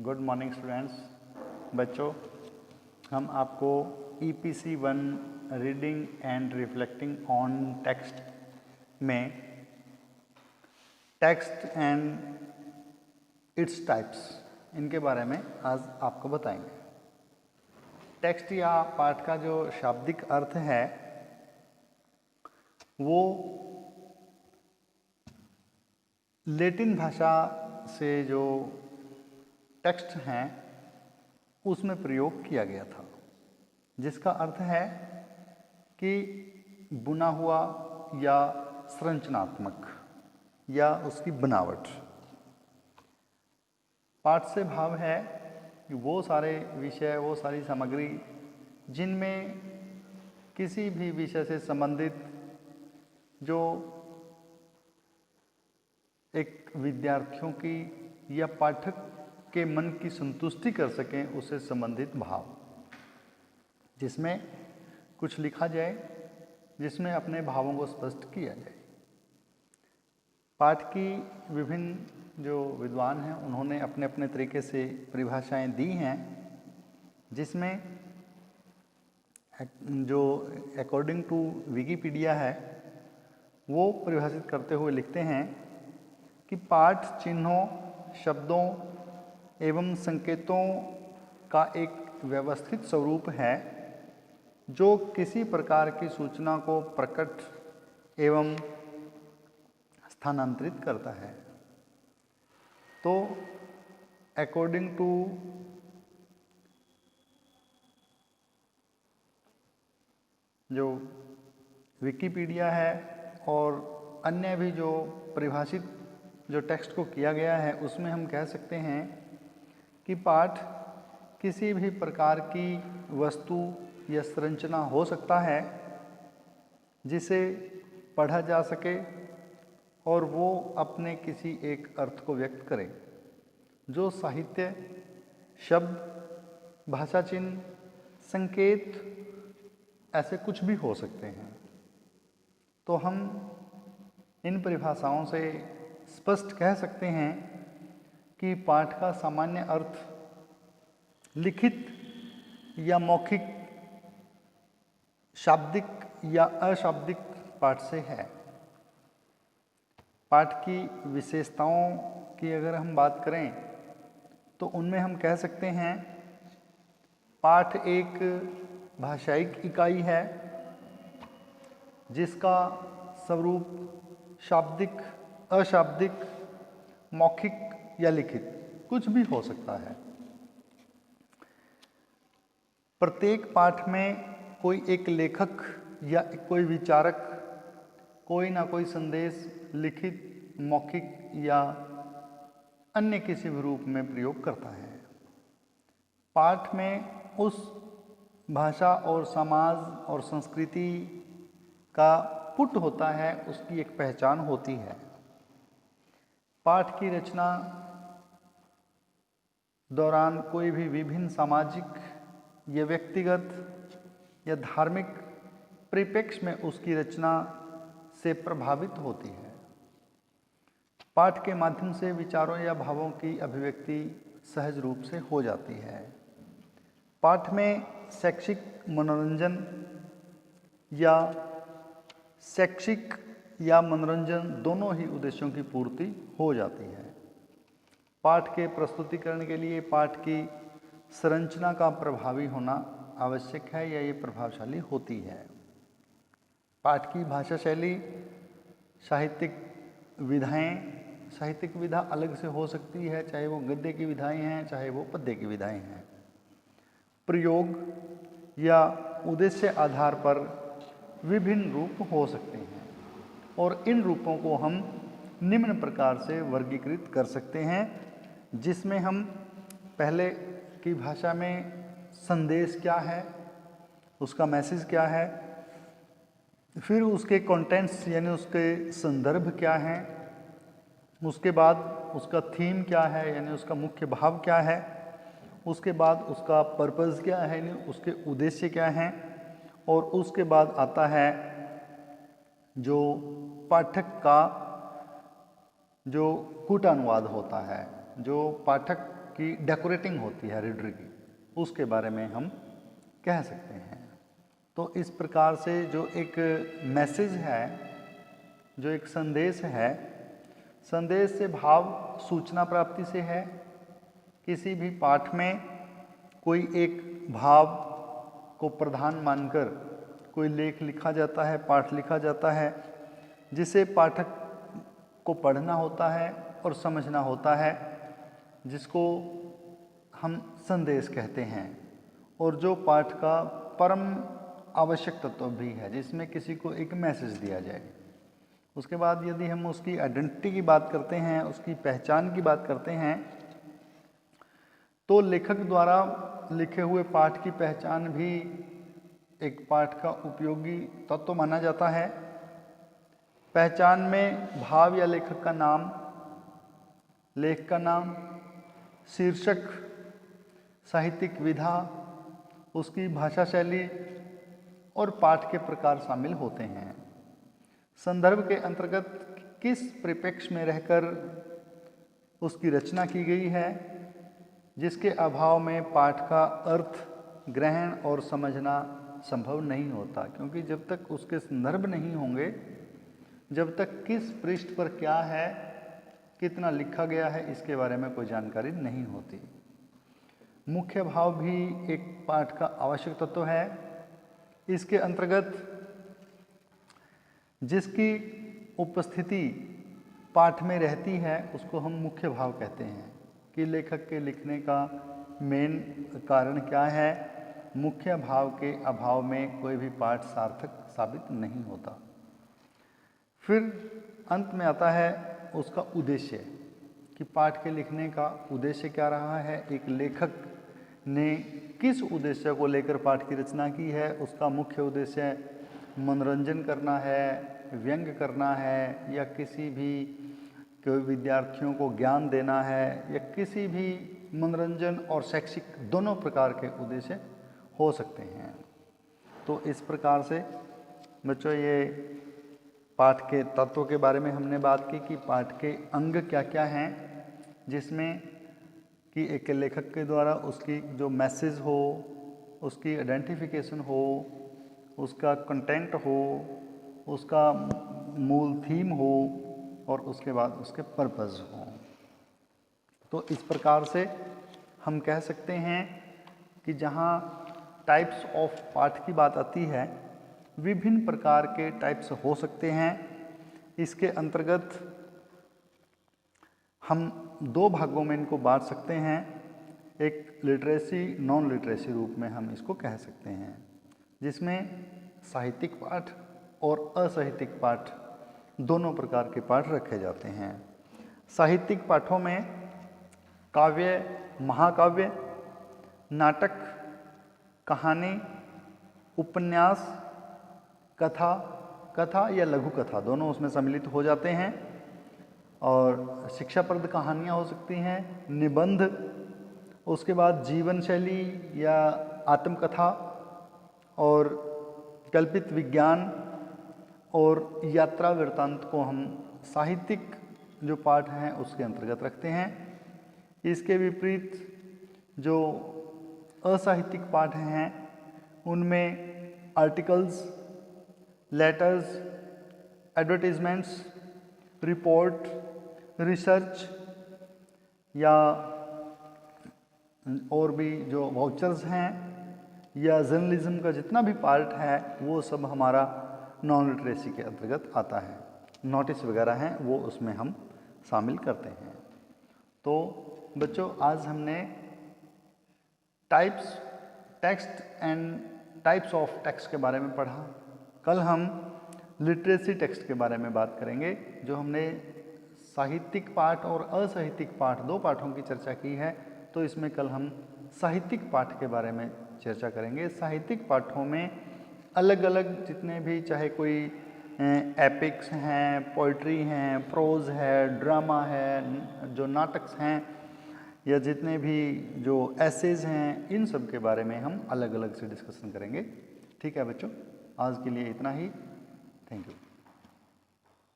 Good morning students. बच्चों, हम आपको EPC 1 reading and reflecting on text में टेक्स्ट एंड इट्स टाइप्स इनके बारे में आज आपको बताएंगे। टेक्स्ट या पाठ का जो शाब्दिक अर्थ है वो लैटिन भाषा से जो टेक्स्ट हैं उसमें प्रयोग किया गया था, जिसका अर्थ है कि बुना हुआ या संरचनात्मक या उसकी बनावट। पाठ से भाव है कि वो सारे विषय, वो सारी सामग्री जिनमें किसी भी विषय से संबंधित जो एक विद्यार्थियों की या पाठक के मन की संतुष्टि कर सकें, उससे संबंधित भाव, जिसमें कुछ लिखा जाए, जिसमें अपने भावों को स्पष्ट किया जाए। पाठ की विभिन्न जो विद्वान हैं उन्होंने अपने अपने तरीके से परिभाषाएं दी हैं, जिसमें जो अकॉर्डिंग टू विकिपीडिया है वो परिभाषित करते हुए लिखते हैं कि पाठ चिन्हों, शब्दों एवं संकेतों का एक व्यवस्थित स्वरूप है जो किसी प्रकार की सूचना को प्रकट एवं स्थानांतरित करता है। तो अकॉर्डिंग टू जो विकिपीडिया है और अन्य भी जो परिभाषित जो टेक्स्ट को किया गया है, उसमें हम कह सकते हैं कि पाठ किसी भी प्रकार की वस्तु या संरचना हो सकता है जिसे पढ़ा जा सके और वो अपने किसी एक अर्थ को व्यक्त करे, जो साहित्य, शब्द, भाषा चिन्ह, संकेत ऐसे कुछ भी हो सकते हैं। तो हम इन परिभाषाओं से स्पष्ट कह सकते हैं कि पाठ का सामान्य अर्थ लिखित या मौखिक, शाब्दिक या अशाब्दिक पाठ से है। पाठ की विशेषताओं की अगर हम बात करें तो उनमें हम कह सकते हैं पाठ एक भाषायिक इकाई है जिसका स्वरूप शाब्दिक, अशाब्दिक, मौखिक या लिखित कुछ भी हो सकता है। प्रत्येक पाठ में कोई एक लेखक या कोई विचारक कोई ना कोई संदेश लिखित, मौखिक या अन्य किसी भी रूप में प्रयोग करता है। पाठ में उस भाषा और समाज और संस्कृति का पुट होता है, उसकी एक पहचान होती है। पाठ की रचना दौरान कोई भी विभिन्न सामाजिक या व्यक्तिगत या धार्मिक परिप्रेक्ष्य में उसकी रचना से प्रभावित होती है। पाठ के माध्यम से विचारों या भावों की अभिव्यक्ति सहज रूप से हो जाती है। पाठ में शैक्षिक मनोरंजन दोनों ही उद्देश्यों की पूर्ति हो जाती है। पाठ के प्रस्तुतिकरण के लिए पाठ की संरचना का प्रभावी होना आवश्यक है या ये प्रभावशाली होती है। पाठ की भाषा शैली, साहित्यिक विधा अलग से हो सकती है, चाहे वो गद्य की विधाएं हैं, चाहे वो पद्य की विधाएं हैं। प्रयोग या उद्देश्य आधार पर विभिन्न रूप हो सकते हैं और इन रूपों को हम निम्न प्रकार से वर्गीकृत कर सकते हैं, जिसमें हम पहले की भाषा में संदेश क्या है, उसका मैसेज क्या है, फिर उसके कंटेंट्स यानी उसके संदर्भ क्या हैं, उसके बाद उसका थीम क्या है यानी उसका मुख्य भाव क्या है, उसके बाद उसका पर्पस क्या है यानी उसके उद्देश्य क्या हैं, और उसके बाद आता है जो पाठक का जो कूटानुवाद होता है, जो पाठक की डेकोरेटिंग होती है रीडर की, उसके बारे में हम कह सकते हैं। तो इस प्रकार से जो एक मैसेज है, जो एक संदेश है, संदेश से भाव सूचना प्राप्ति से है। किसी भी पाठ में कोई एक भाव को प्रधान मानकर कोई लेख लिखा जाता है, पाठ लिखा जाता है, जिसे पाठक को पढ़ना होता है और समझना होता है, जिसको हम संदेश कहते हैं, और जो पाठ का परम आवश्यक तत्व भी है, जिसमें किसी को एक मैसेज दिया जाए। उसके बाद यदि हम उसकी आइडेंटिटी की बात करते हैं, उसकी पहचान की बात करते हैं, तो लेखक द्वारा लिखे हुए पाठ की पहचान भी एक पाठ का उपयोगी तत्व माना जाता है। पहचान में भाव या लेखक का नाम, लेख का नाम, शीर्षक, साहित्यिक विधा, उसकी भाषा शैली और पाठ के प्रकार शामिल होते हैं। संदर्भ के अंतर्गत किस परिप्रेक्ष्य में रहकर उसकी रचना की गई है, जिसके अभाव में पाठ का अर्थ ग्रहण और समझना संभव नहीं होता, क्योंकि जब तक उसके संदर्भ नहीं होंगे, जब तक किस पृष्ठ पर क्या है, कितना लिखा गया है, इसके बारे में कोई जानकारी नहीं होती। मुख्य भाव भी एक पाठ का आवश्यक तत्व है। इसके अंतर्गत जिसकी उपस्थिति पाठ में रहती है उसको हम मुख्य भाव कहते हैं कि लेखक के लिखने का मेन कारण क्या है। मुख्य भाव के अभाव में कोई भी पाठ सार्थक साबित नहीं होता। फिर अंत में आता है उसका उद्देश्य कि पाठ के लिखने का उद्देश्य क्या रहा है, एक लेखक ने किस उद्देश्य को लेकर पाठ की रचना की है। उसका मुख्य उद्देश्य मनोरंजन करना है, व्यंग करना है, या किसी भी कोई विद्यार्थियों को ज्ञान देना है, या किसी भी मनोरंजन और शैक्षिक दोनों प्रकार के उद्देश्य हो सकते हैं। तो इस प्रकार से बच्चों ये पाठ के तत्वों के बारे में हमने बात की कि पाठ के अंग क्या क्या हैं, जिसमें कि एक लेखक के द्वारा उसकी जो मैसेज हो, उसकी आइडेंटिफिकेशन हो, उसका कंटेंट हो, उसका मूल थीम हो, और उसके बाद उसके पर्पस हो। तो इस प्रकार से हम कह सकते हैं कि जहाँ टाइप्स ऑफ पाठ की बात आती है, विभिन्न प्रकार के टाइप्स हो सकते हैं। इसके अंतर्गत हम दो भागों में इनको बांट सकते हैं। एक लिटरेसी, नॉन लिटरेसी रूप में हम इसको कह सकते हैं, जिसमें साहित्यिक पाठ और असाहित्यिक पाठ दोनों प्रकार के पाठ रखे जाते हैं। साहित्यिक पाठों में काव्य, महाकाव्य, नाटक, कहानी, उपन्यास, कथा या लघु कथा दोनों उसमें सम्मिलित हो जाते हैं। और शिक्षाप्रद कहानियाँ हो सकती हैं, निबंध, उसके बाद जीवन शैली या आत्मकथा, और कल्पित विज्ञान और यात्रा वृत्तांत को हम साहित्यिक जो पाठ हैं उसके अंतर्गत रखते हैं। इसके विपरीत जो असाहित्यिक पाठ हैं उनमें articles, letters, advertisements, report, research या और भी जो वाउचर्स हैं या जर्नलिज्म का जितना भी पार्ट है वो सब हमारा नॉन लिटरेसी के अंतर्गत आता है। नोटिस वगैरह हैं वो उसमें हम शामिल करते हैं। तो बच्चों आज हमने types, text and types of text के बारे में पढ़ा। कल हम लिटरेसी टेक्स्ट के बारे में बात करेंगे। जो हमने साहित्यिक पाठ और असाहित्यिक पाठ दो पाठों की चर्चा की है, तो इसमें कल हम साहित्यिक पाठ के बारे में चर्चा करेंगे। साहित्यिक पाठों में अलग अलग जितने भी, चाहे कोई एपिक्स हैं, पोइट्री हैं, प्रोज है, ड्रामा है, जो नाटक हैं, या जितने भी जो एसेज हैं, इन सब के बारे में हम अलग अलग से डिस्कशन करेंगे। ठीक है बच्चों, आज के लिए इतना ही। Thank you.